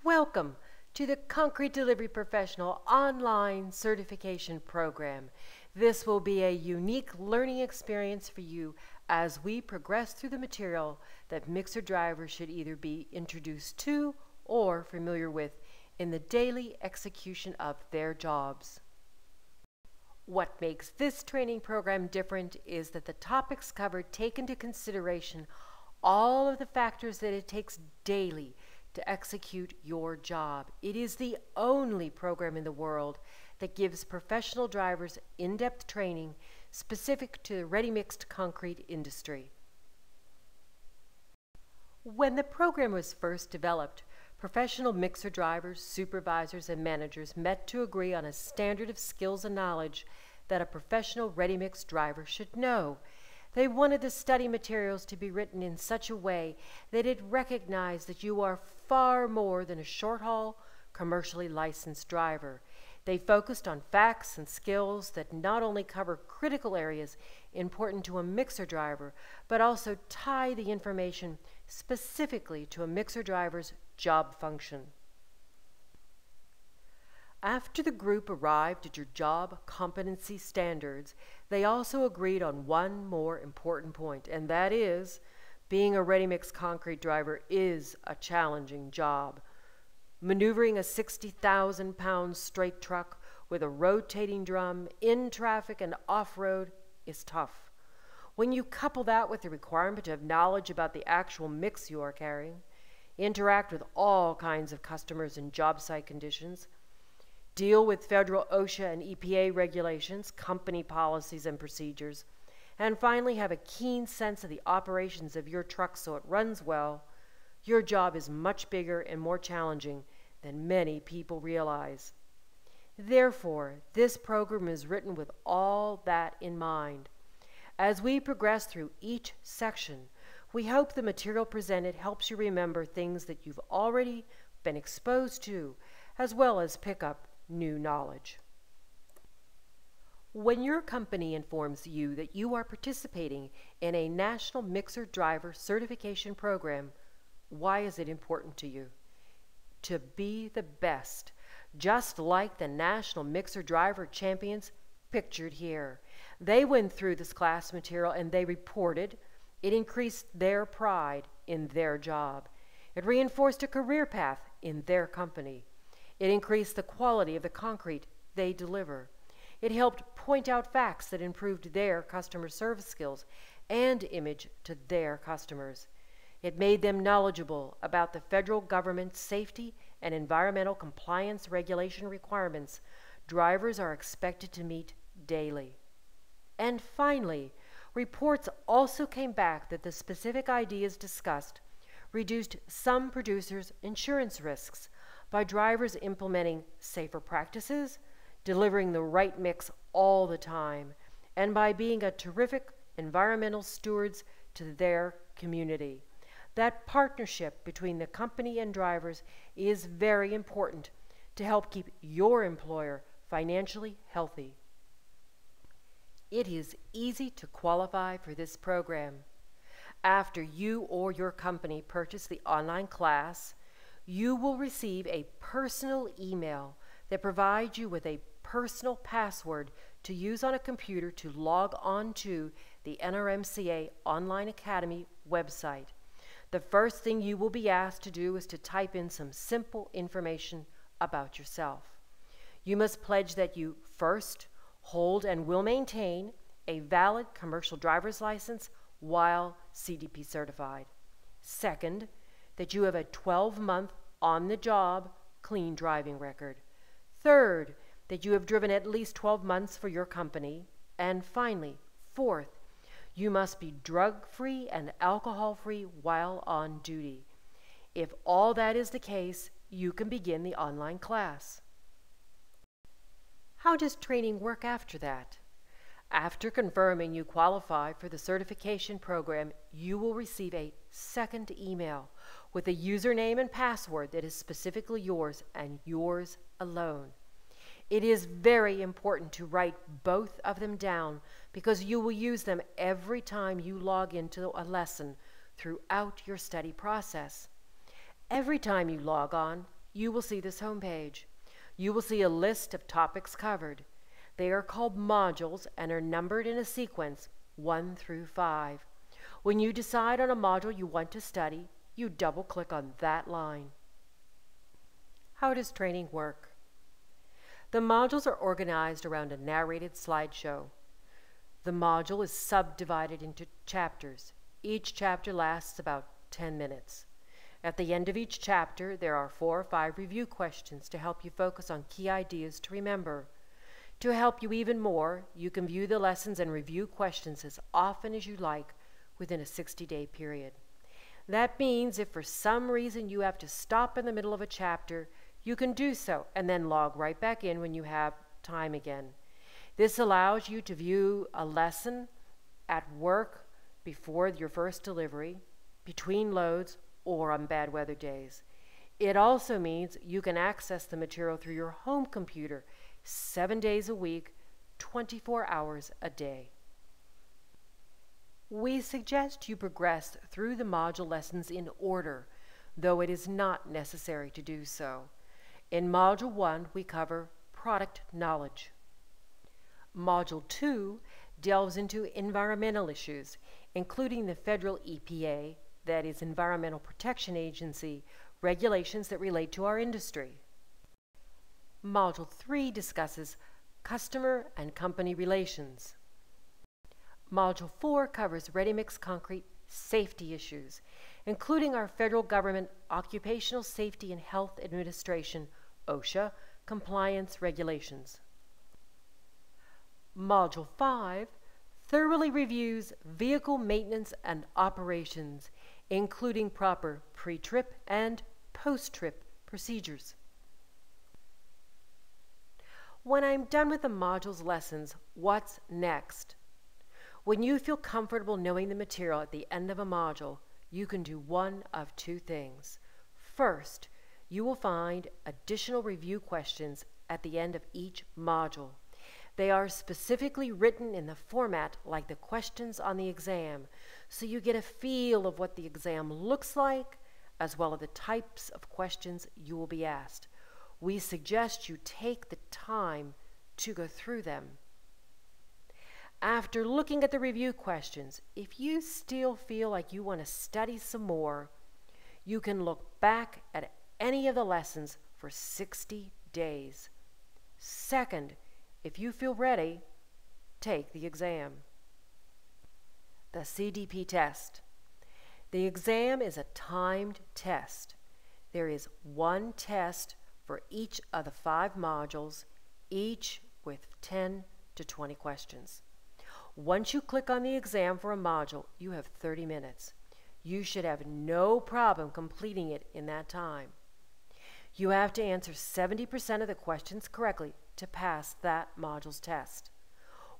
Welcome to the Concrete Delivery Professional Online Certification Program. This will be a unique learning experience for you as we progress through the material that mixer drivers should either be introduced to or familiar with in the daily execution of their jobs. What makes this training program different is that the topics covered take into consideration all of the factors that it takes daily to execute your job. It is the only program in the world that gives professional drivers in-depth training specific to the ready-mixed concrete industry. When the program was first developed, professional mixer drivers, supervisors, and managers met to agree on a standard of skills and knowledge that a professional ready-mix driver should know. They wanted the study materials to be written in such a way that it recognized that you are far more than a short-haul, commercially licensed driver. They focused on facts and skills that not only cover critical areas important to a mixer driver, but also tie the information specifically to a mixer driver's job function. After the group arrived at your job competency standards, they also agreed on one more important point, and that is, being a ready-mix concrete driver is a challenging job. Maneuvering a 60,000-pound straight truck with a rotating drum in traffic and off-road is tough. When you couple that with the requirement to have knowledge about the actual mix you are carrying, interact with all kinds of customers and job site conditions, deal with federal OSHA and EPA regulations, company policies and procedures, and finally have a keen sense of the operations of your truck so it runs well, your job is much bigger and more challenging than many people realize. Therefore, this program is written with all that in mind. As we progress through each section, we hope the material presented helps you remember things that you've already been exposed to, as well as pick up new knowledge. When your company informs you that you are participating in a National Mixer Driver Certification Program, why is it important to you? To be the best, just like the National Mixer Driver Champions pictured here. They went through this class material and they reported it increased their pride in their job. It reinforced a career path in their company. It increased the quality of the concrete they deliver. It helped point out facts that improved their customer service skills and image to their customers. It made them knowledgeable about the federal government's safety and environmental compliance regulation requirements drivers are expected to meet daily. And finally, reports also came back that the specific ideas discussed reduced some producers' insurance risks by drivers implementing safer practices, delivering the right mix all the time, and by being a terrific environmental stewards to their community. That partnership between the company and drivers is very important to help keep your employer financially healthy. It is easy to qualify for this program. After you or your company purchase the online class, you will receive a personal email that provides you with a personal password to use on a computer to log on to the NRMCA Online Academy website. The first thing you will be asked to do is to type in some simple information about yourself. You must pledge that you first hold and will maintain a valid commercial driver's license while CDP certified. Second, that you have a 12-month on-the-job clean driving record. Third, that you have driven at least 12 months for your company. And finally, fourth, you must be drug-free and alcohol-free while on duty. If all that is the case, you can begin the online class. How does training work after that? After confirming you qualify for the certification program, you will receive a second email with a username and password that is specifically yours and yours alone. It is very important to write both of them down because you will use them every time you log into a lesson throughout your study process. Every time you log on, you will see this homepage. You will see a list of topics covered. They are called modules and are numbered in a sequence 1 through 5. When you decide on a module you want to study, you double-click on that line. How does training work? The modules are organized around a narrated slideshow. The module is subdivided into chapters. Each chapter lasts about 10 minutes. At the end of each chapter, there are 4 or 5 review questions to help you focus on key ideas to remember. To help you even more, you can view the lessons and review questions as often as you like within a 60-day period. That means if for some reason you have to stop in the middle of a chapter, you can do so and then log right back in when you have time again. This allows you to view a lesson at work before your first delivery, between loads, or on bad weather days. It also means you can access the material through your home computer 7 days a week, 24 hours a day. We suggest you progress through the module lessons in order, though it is not necessary to do so. In Module 1, we cover product knowledge. Module 2 delves into environmental issues, including the federal EPA, that is Environmental Protection Agency, regulations that relate to our industry. Module 3 discusses customer and company relations. Module 4 covers ready-mix concrete safety issues, including our federal government Occupational Safety and Health Administration, OSHA, compliance regulations. Module 5 thoroughly reviews vehicle maintenance and operations, including proper pre-trip and post-trip procedures. When I'm done with the module's lessons, what's next? When you feel comfortable knowing the material at the end of a module, you can do one of 2 things. First, you will find additional review questions at the end of each module. They are specifically written in the format like the questions on the exam, so you get a feel of what the exam looks like, as well as the types of questions you will be asked. We suggest you take the time to go through them. After looking at the review questions, if you still feel like you want to study some more, you can look back at any of the lessons for 60 days. Second, if you feel ready, take the exam. The CDP test. The exam is a timed test. There is 1 test for each of the 5 modules, each with 10 to 20 questions. Once you click on the exam for a module, you have 30 minutes. You should have no problem completing it in that time. You have to answer 70% of the questions correctly to pass that module's test.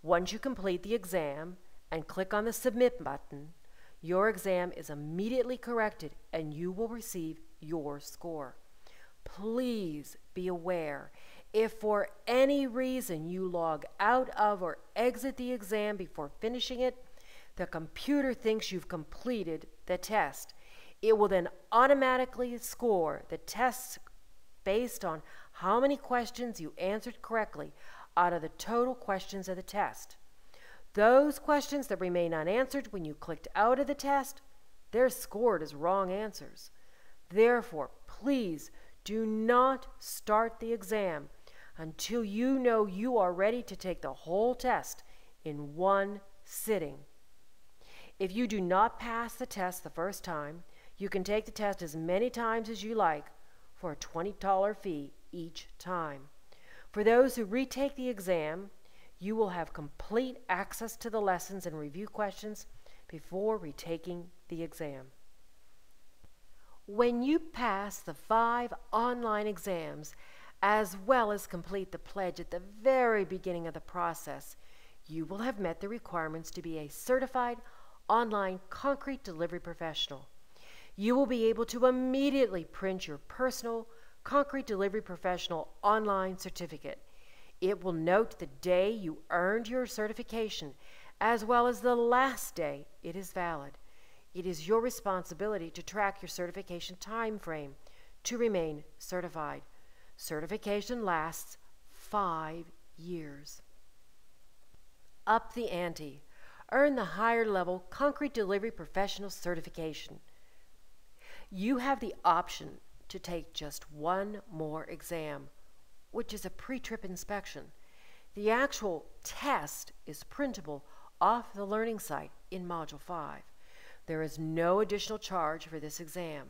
Once you complete the exam and click on the Submit button, your exam is immediately corrected and you will receive your score. Please be aware, if for any reason you log out of or exit the exam before finishing it, the computer thinks you've completed the test. It will then automatically score the tests based on how many questions you answered correctly out of the total questions of the test. Those questions that remain unanswered when you clicked out of the test, they're scored as wrong answers. Therefore, please do not start the exam until you know you are ready to take the whole test in one sitting. If you do not pass the test the first time, you can take the test as many times as you like for a $20 fee each time. For those who retake the exam, you will have complete access to the lessons and review questions before retaking the exam. When you pass the 5 online exams, as well as complete the pledge at the very beginning of the process, you will have met the requirements to be a certified online concrete delivery professional. You will be able to immediately print your personal concrete delivery professional online certificate. It will note the day you earned your certification, as well as the last day it is valid. It is your responsibility to track your certification time frame to remain certified. Certification lasts 5 years. Up the ante. Earn the higher level concrete delivery professional certification. You have the option to take just one more exam, which is a pre-trip inspection. The actual test is printable off the learning site in Module 5. There is no additional charge for this exam.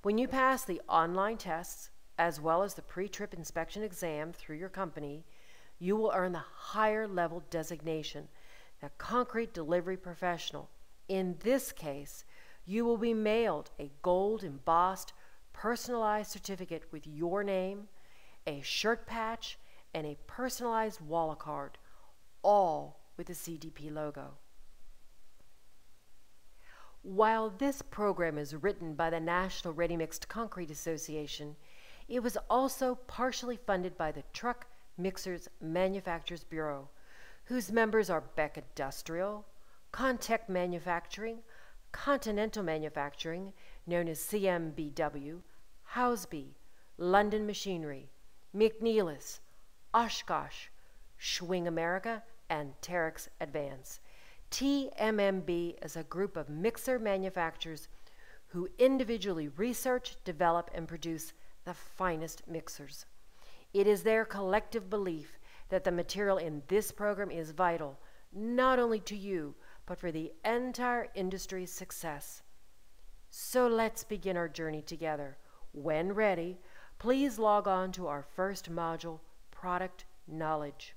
When you pass the online tests, as well as the pre-trip inspection exam through your company, you will earn the higher level designation, the concrete delivery professional. In this case, you will be mailed a gold embossed personalized certificate with your name, a shirt patch, and a personalized wall card, all with the CDP logo. While this program is written by the National Ready Mixed Concrete Association, it was also partially funded by the Truck Mixers Manufacturers Bureau, whose members are Beck Industrial, Contech Manufacturing, Continental Manufacturing, known as CMBW, Houseby, London Machinery, McNeilis, Oshkosh, Schwing America, and Terex Advance. TMMB is a group of mixer manufacturers who individually research, develop, and produce the finest mixers. It is their collective belief that the material in this program is vital, not only to you, but for the entire industry's success. So let's begin our journey together. When ready, please log on to our first module, Product Knowledge.